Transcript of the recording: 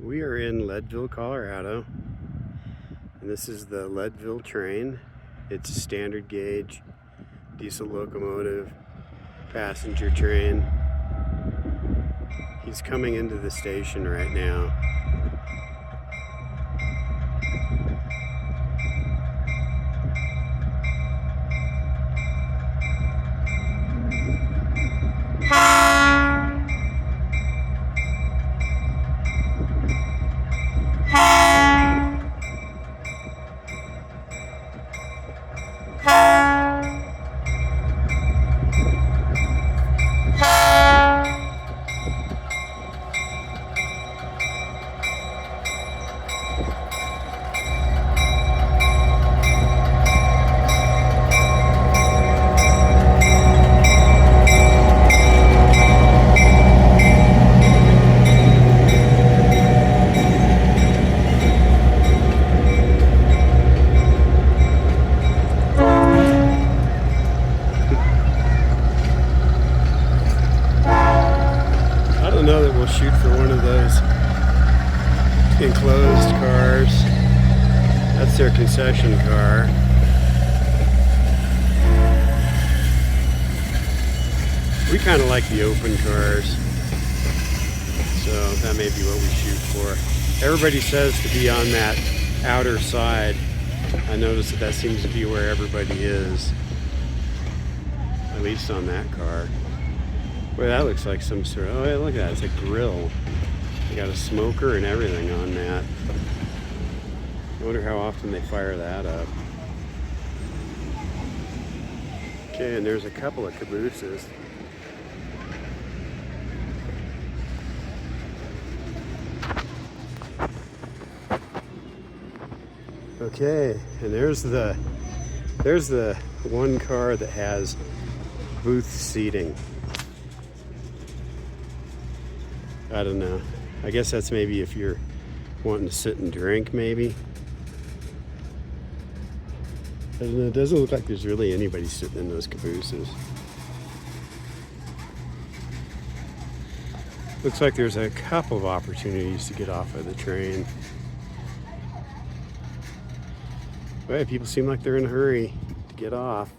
We are in Leadville, Colorado, and this is the Leadville train. It's a standard gauge diesel locomotive passenger train. He's coming into the station right now. I don't know that we'll shoot for one of those enclosed cars. That's their concession car. We kind of like the open cars, so that may be what we shoot for. Everybody says to be on that outer side. I notice that seems to be where everybody is, at least on that car. Boy, that looks like some sort of, oh, look at that, it's a grill. They got a smoker and everything on that. I wonder how often they fire that up. Okay, and there's a couple of cabooses. Okay, and there's the one car that has booth seating. I don't know. I guess that's maybe if you're wanting to sit and drink, maybe. I don't know. It doesn't look like there's really anybody sitting in those cabooses. Looks like there's a couple of opportunities to get off of the train. But people seem like they're in a hurry to get off.